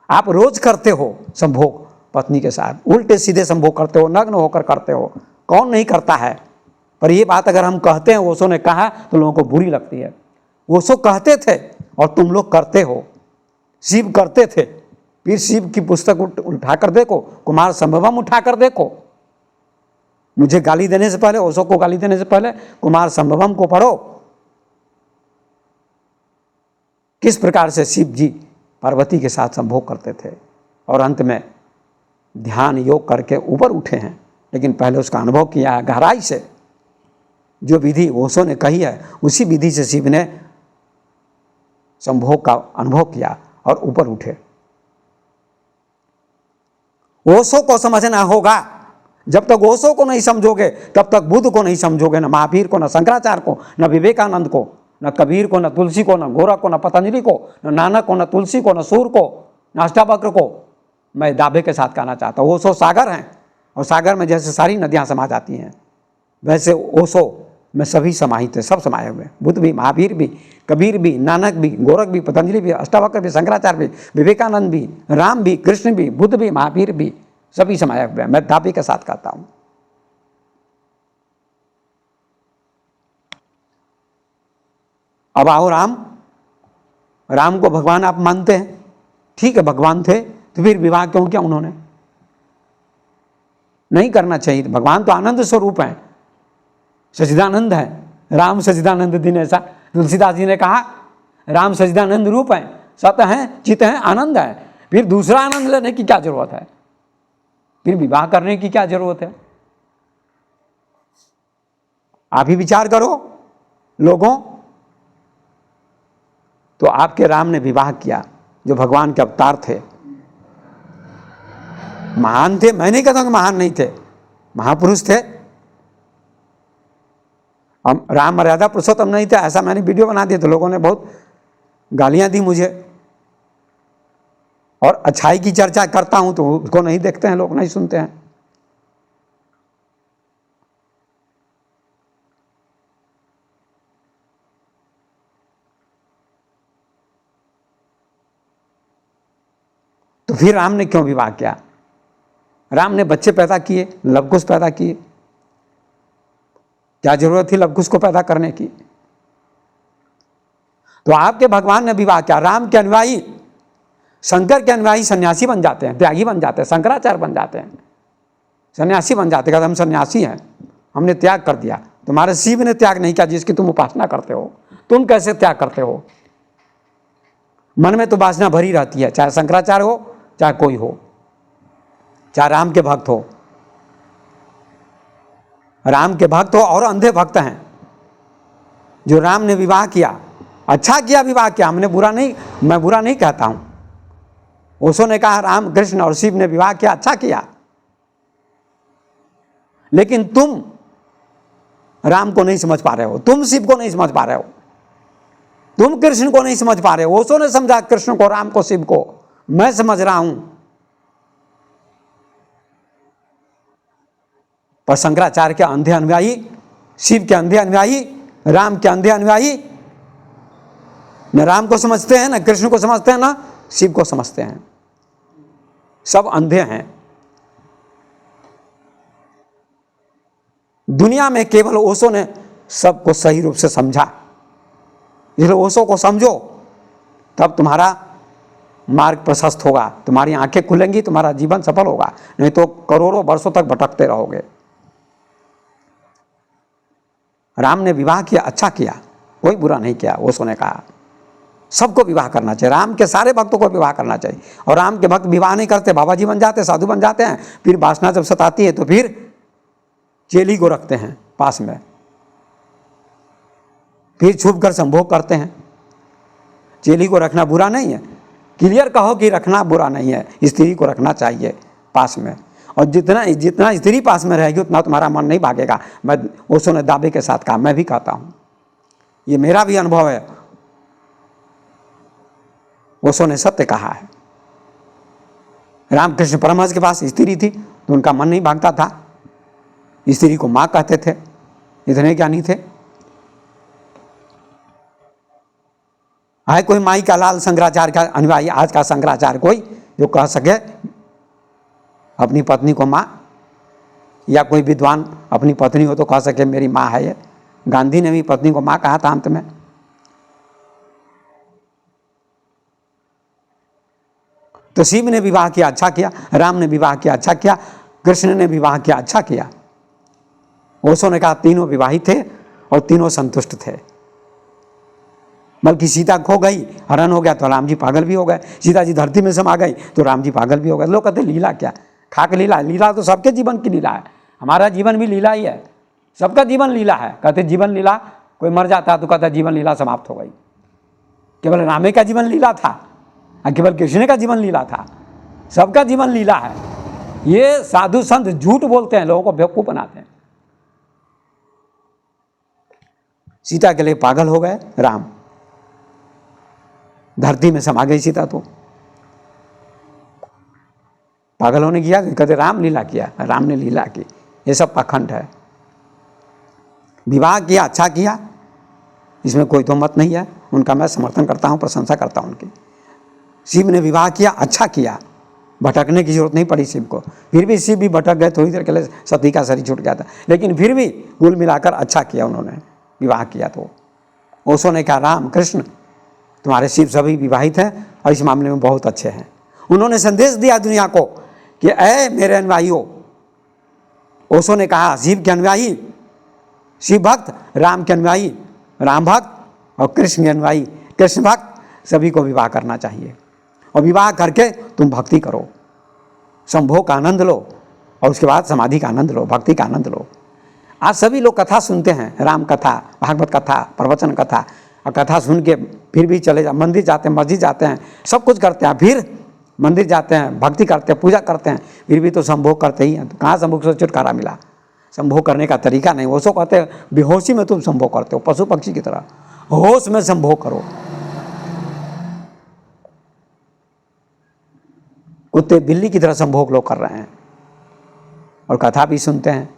आप रोज करते हो संभोग पत्नी के साथ, उल्टे सीधे संभोग करते हो, नग्न होकर करते हो। कौन नहीं करता है? पर ये बात अगर हम कहते हैं ओशो ने कहा तो लोगों को बुरी लगती है। ओशो कहते थे और तुम लोग करते हो। शिव करते थे, फिर शिव की पुस्तक उठाकर देखो, कुमार संभवम उठाकर देखो। मुझे गाली देने से पहले, ओशो को गाली देने से पहले कुमार संभवम को पढ़ो। किस प्रकार से शिव जी पार्वती के साथ संभोग करते थे और अंत में ध्यान योग करके ऊपर उठे हैं। लेकिन पहले उसका अनुभव किया है गहराई से। जो विधि ओशो ने कही है उसी विधि से शिव ने संभोग का अनुभव किया और ऊपर उठे। ओशो को समझना होगा। जब तक ओशो को नहीं समझोगे तब तक बुद्ध को नहीं समझोगे, न महावीर को, न शंकराचार्य को, न विवेकानंद को, न कबीर को, न तुलसी को, न गोरख को, न पतंजलि को, न नानक को, न तुलसी को, न सूर को, न अष्टावक्र को। मैं दावे के साथ कहना चाहता हूँ ओशो सागर हैं, और सागर में जैसे सारी नदियाँ समा जाती हैं वैसे ओशो में सभी समाहित है, सब समाये हुए। बुद्ध भी, महावीर भी, कबीर भी, नानक भी, गोरख भी, पतंजलि भी, अष्टावक्र भी, शंकराचार्य भी, विवेकानंद भी, राम भी, कृष्ण भी, बुद्ध भी, महावीर भी, सभी समाये हुए हैं। मैं दावे के साथ कहता हूँ। अब आओ राम को भगवान आप मानते हैं, ठीक है, भगवान थे, तो फिर विवाह क्यों किया उन्होंने? नहीं करना चाहिए। भगवान तो आनंद स्वरूप हैं, सच्चिदानंद है। राम सच्चिदानंद दिन, ऐसा तुलसीदास जी ने कहा, राम सच्चिदानंद रूप हैं, सत्य हैं, चित हैं, आनंद है। फिर दूसरा आनंद लेने की क्या जरूरत है? फिर विवाह करने की क्या जरूरत है? आप ही विचार करो लोगों। तो आपके राम ने विवाह किया, जो भगवान के अवतार थे, महान थे। मैं नहीं कहता कि महान नहीं थे, महापुरुष थे। हम राम मर्यादा पुरुषोत्तम नहीं थे, ऐसा मैंने वीडियो बना दिया तो लोगों ने बहुत गालियां दी मुझे। और अच्छाई की चर्चा करता हूं तो उसको नहीं देखते हैं लोग, नहीं सुनते हैं। तो फिर राम ने क्यों विवाह किया? राम ने बच्चे पैदा किए, लवकुश पैदा किए। क्या जरूरत थी लवकुश को पैदा करने की? तो आपके भगवान ने विवाह किया। राम के अनुयायी, शंकर के अनुयायी सन्यासी बन जाते हैं, त्यागी बन जाते हैं, शंकराचार्य बन जाते हैं, सन्यासी बन जाते हैं। हम सन्यासी हैं, हमने त्याग कर दिया। तुम्हारे शिव ने त्याग नहीं किया जिसकी तुम उपासना करते हो। तुम कैसे त्याग करते हो? मन में तो वासना भरी रहती है, चाहे शंकराचार्य हो, चाहे कोई हो, चाहे राम के भक्त हो। राम के भक्त हो और अंधे भक्त हैं। जो राम ने विवाह किया, अच्छा किया विवाह किया, हमने बुरा नहीं, मैं बुरा नहीं कहता हूं। ओशो ने कहा राम, कृष्ण और शिव ने विवाह किया, अच्छा किया। लेकिन तुम राम को नहीं समझ पा रहे हो, तुम शिव को नहीं समझ पा रहे हो, तुम कृष्ण को नहीं समझ पा रहे हो। ओशो ने समझा कृष्ण को, राम को, शिव को, मैं समझ रहा हूं। पर शंकराचार्य के अंधे अनुयायी, शिव के अंधे अनुयायी, राम के अंधे अनुयायी न राम को समझते हैं, न कृष्ण को समझते हैं, न शिव को समझते हैं। सब अंधे हैं। दुनिया में केवल ओशो ने सबको सही रूप से समझा। इसलिए ओशो को समझो, तब तुम्हारा मार्ग प्रशस्त होगा, तुम्हारी आंखें खुलेंगी, तुम्हारा जीवन सफल होगा। नहीं तो करोड़ों वर्षों तक भटकते रहोगे। राम ने विवाह किया, अच्छा किया, कोई बुरा नहीं किया, ओशो ने कहा। सबको विवाह करना चाहिए, राम के सारे भक्तों को विवाह करना चाहिए। और राम के भक्त विवाह नहीं करते, बाबा जी बन जाते, साधु बन जाते हैं, फिर वासना जब सताती है तो फिर चेली को रखते हैं पास में, फिर छुप कर संभोग करते हैं। चेली को रखना बुरा नहीं है, क्लियर कहो कि रखना बुरा नहीं है, स्त्री को रखना चाहिए पास में। और जितना जितना स्त्री पास में रहेगी उतना तुम्हारा मन नहीं भागेगा। मैं ओशो ने दावे के साथ कहा, मैं भी कहता हूँ, ये मेरा भी अनुभव है, ओशो ने सत्य कहा है। रामकृष्ण परमहंस के पास स्त्री थी तो उनका मन नहीं भागता था, स्त्री को माँ कहते थे, इतने ज्ञानी थे। है कोई माई का लाल शंकराचार्य का अनुयायी आज का शंकराचार्य कोई जो कह सके अपनी पत्नी को माँ, या कोई विद्वान अपनी पत्नी हो तो कह सके मेरी माँ है ये? गांधी ने भी पत्नी को माँ कहा था अंत में। तो शिव ने विवाह किया, अच्छा किया, राम ने विवाह किया, अच्छा किया, कृष्ण ने विवाह किया, अच्छा किया। ओशो ने कहा तीनों विवाहित थे और तीनों संतुष्ट थे। बल्कि सीता खो गई, हरण हो गया तो राम जी पागल भी हो गए, सीता जी धरती में समा गई तो राम जी पागल भी हो गए। लोग कहते लीला क्या, खाक लीला, लीला तो सबके जीवन की लीला है, हमारा जीवन भी लीला ही है, सबका जीवन लीला है। कहते जीवन लीला, कोई मर जाता तो कहता जीवन लीला समाप्त हो गई। केवल रामे का जीवन लीला था और केवल कृष्ण का जीवन लीला था, सबका जीवन लीला है। ये साधु संत झूठ बोलते हैं, लोगों को बेवकूफ बनाते हैं। सीता के लिए पागल हो गए राम, धरती में समा गई सीता, तो पागल होने किया, कहते राम लीला किया, राम ने लीला की, ये सब पाखंड है। विवाह किया, अच्छा किया, इसमें कोई तो मत नहीं है, उनका मैं समर्थन करता हूँ, प्रशंसा करता हूँ उनकी। शिव ने विवाह किया, अच्छा किया, भटकने की जरूरत नहीं पड़ी शिव को। फिर भी शिव भी भटक गए, थोड़ी देर के लिए सती का शरीर छूट गया था, लेकिन फिर भी कुल मिलाकर अच्छा किया उन्होंने, विवाह किया। तो ओशो ने कहा राम कृष्ण तुम्हारे शिव सभी विवाहित हैं और इस मामले में बहुत अच्छे हैं। उन्होंने संदेश दिया दुनिया को कि ऐ मेरे अनुयायियों, ओशो ने कहा शिव के अनुयायी, शिव भक्त, राम के अनुयायी, राम भक्त, और कृष्ण के अनुयायी, कृष्ण भक्त, सभी को विवाह करना चाहिए। और विवाह करके तुम भक्ति करो, संभोग का आनंद लो, और उसके बाद समाधि का आनंद लो, भक्ति का आनंद लो। आज सभी लोग कथा सुनते हैं, राम कथा, भागवत कथा, प्रवचन कथा, और कथा सुन के फिर भी चले जा, मंदिर जाते हैं, मस्जिद जाते हैं, सब कुछ करते हैं, फिर मंदिर जाते हैं, भक्ति करते हैं, पूजा करते हैं, फिर भी तो संभोग करते ही हैं। तो कहाँ संभोग से छुटकारा मिला? संभोग करने का तरीका नहीं। वो सो कहते हैं बेहोशी में तुम संभोग करते हो, पशु पक्षी की तरह, होश में संभोग करो। कुत्ते बिल्ली की तरह संभोग लोग कर रहे हैं और कथा भी सुनते हैं।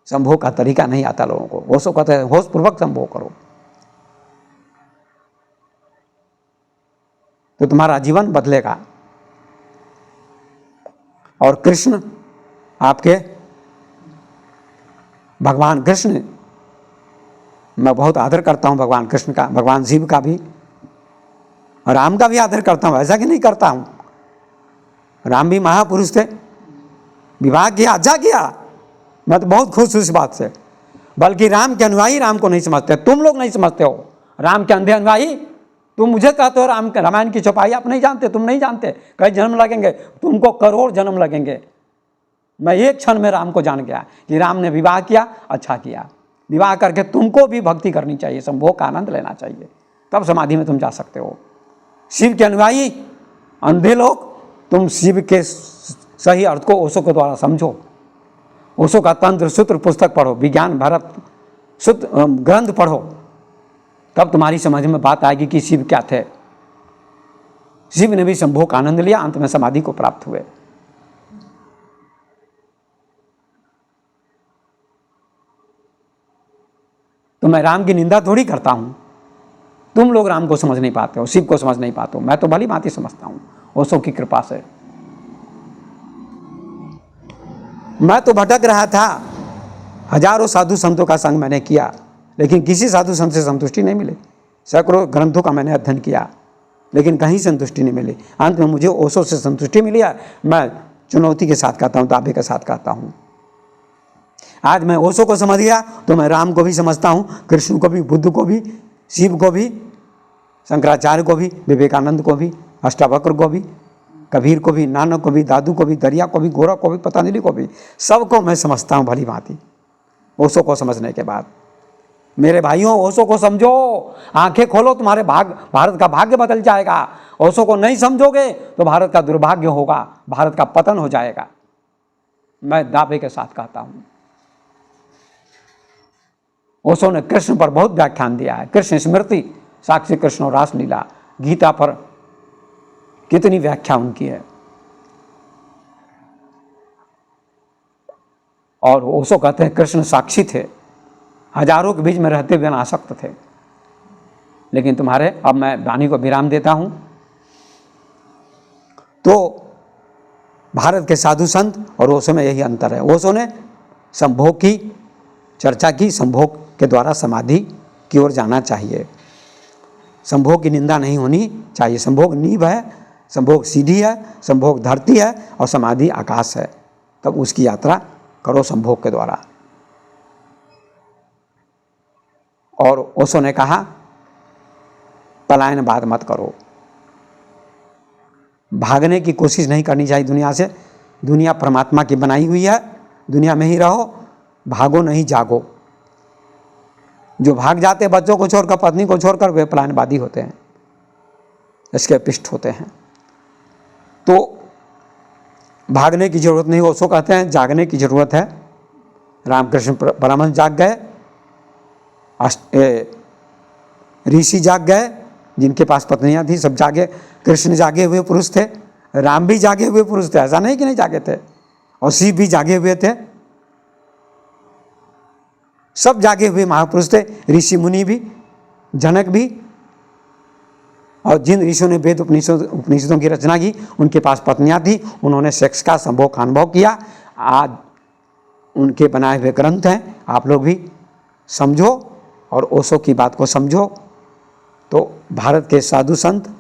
संभोग का तरीका नहीं आता लोगों को। होशो कहते हैं होश पूर्वक संभोग करो, तो तुम्हारा जीवन बदलेगा। और कृष्ण आपके भगवान कृष्ण, मैं बहुत आदर करता हूँ भगवान कृष्ण का, भगवान शिव का भी, और राम का भी आदर करता हूँ, ऐसा कि नहीं करता हूँ। राम भी महापुरुष थे, विवाह किया, अच्छा किया, मैं तो बहुत खुश हूँ इस बात से। बल्कि राम के अनुयायी राम को नहीं समझते, तुम लोग नहीं समझते हो। राम के अंधे अनुयायी, तुम मुझे कहते हो राम रामायण की छुपाई, आप नहीं जानते, तुम नहीं जानते, कई जन्म लगेंगे, तुमको करोड़ जन्म लगेंगे। मैं एक क्षण में राम को जान गया कि राम ने विवाह किया, अच्छा किया। विवाह करके तुमको भी भक्ति करनी चाहिए, संभोग का आनंद लेना चाहिए, तब समाधि में तुम जा सकते हो। शिव के अनुयायी अंधे लोग, तुम शिव के सही अर्थ को ओशो के द्वारा समझो। ओशो का तंत्र सूत्र पुस्तक पढ़ो, विज्ञान भारत सूत्र ग्रंथ पढ़ो, तब तुम्हारी समझ में बात आएगी कि शिव क्या थे। शिव ने भी संभोग का आनंद लिया, अंत में समाधि को प्राप्त हुए। तो मैं राम की निंदा थोड़ी करता हूं। तुम लोग राम को समझ नहीं पाते हो, शिव को समझ नहीं पाते हो, मैं तो भली भांति समझता हूं ओशो की कृपा से। मैं तो भटक रहा था, हजारों साधु संतों का संग मैंने किया, लेकिन किसी साधु संत से संतुष्टि नहीं मिली। सैकड़ों ग्रंथों का मैंने अध्ययन किया, लेकिन कहीं संतुष्टि नहीं मिली। अंत में मुझे ओशो से संतुष्टि मिली है। मैं चुनौती के साथ कहता हूँ, दावे के साथ कहता हूँ। आज मैं ओशो को समझ गया तो मैं राम को भी समझता हूँ, कृष्ण को भी, बुद्ध को भी, शिव को भी, शंकराचार्य को भी, विवेकानंद को भी, अष्टावक्र को भी, कबीर को भी, नानक को भी, दादू को भी, दरिया को भी, गोरख को भी, पतंजलि को भी, सबको मैं समझता हूँ भली भांति ओशो को समझने के बाद। मेरे भाइयों, ओशो को समझो, आंखें खोलो, तुम्हारे भारत का भाग्य बदल जाएगा। ओशो को नहीं समझोगे तो भारत का दुर्भाग्य होगा, भारत का पतन हो जाएगा। मैं दावे के साथ कहता हूं। ओशो ने कृष्ण पर बहुत व्याख्यान दिया है, कृष्ण स्मृति, साक्षी कृष्ण और रासलीला, गीता पर कितनी व्याख्या उनकी है। और ओशो कहते हैं कृष्ण साक्षी थे, हजारों के बीच में रहते हुए अनासक्त थे। लेकिन तुम्हारे, अब मैं वाणी को विराम देता हूं। तो भारत के साधु संत और ओशो में यही अंतर है। ओशो ने संभोग की चर्चा की, संभोग के द्वारा समाधि की ओर जाना चाहिए, संभोग की निंदा नहीं होनी चाहिए। संभोग नींव है, संभोग सीढ़ी है, संभोग धरती है और समाधि आकाश है। तब उसकी यात्रा करो संभोग के द्वारा। और ओशो ने कहा पलायनवाद मत करो, भागने की कोशिश नहीं करनी चाहिए दुनिया से। दुनिया परमात्मा की बनाई हुई है, दुनिया में ही रहो, भागो नहीं जागो। जो भाग जाते बच्चों को छोड़कर, पत्नी को छोड़कर, वे पलायनवादी होते हैं, इसके पिष्ट होते हैं। तो भागने की जरूरत नहीं, ओशो कहते हैं जागने की जरूरत है। रामकृष्ण परमहंस जाग गए, ऋषि जाग गए, जिनके पास पत्नियां थी सब जागे। कृष्ण जागे हुए पुरुष थे, राम भी जागे हुए पुरुष थे, ऐसा नहीं कि नहीं जागे थे, और शिव भी जागे हुए थे, सब जागे हुए महापुरुष थे। ऋषि मुनि भी, जनक भी, और जिन ऋषियों ने वेद उपनिषदों की रचना की उनके पास पत्नियां थी, उन्होंने सेक्स का संभोग का अनुभव किया। आज उनके बनाए हुए ग्रंथ हैं, आप लोग भी समझो और ओशो की बात को समझो। तो भारत के साधु संत,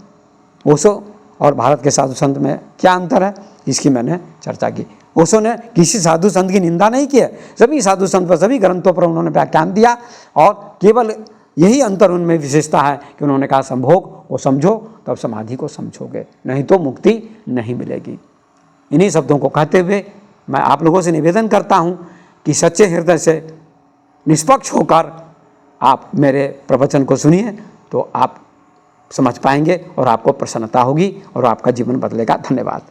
ओशो और भारत के साधु संत में क्या अंतर है, इसकी मैंने चर्चा की। ओशो ने किसी साधु संत की निंदा नहीं की है, सभी साधु संत पर, सभी ग्रंथों पर उन्होंने व्याख्यान दिया, और केवल यही अंतर उनमें विशेषता है कि उन्होंने कहा संभोग को समझो तब समाधि को समझोगे, नहीं तो मुक्ति नहीं मिलेगी। इन्हीं शब्दों को कहते हुए मैं आप लोगों से निवेदन करता हूँ कि सच्चे हृदय से निष्पक्ष होकर आप मेरे प्रवचन को सुनिए, तो आप समझ पाएंगे और आपको प्रसन्नता होगी और आपका जीवन बदलेगा। धन्यवाद।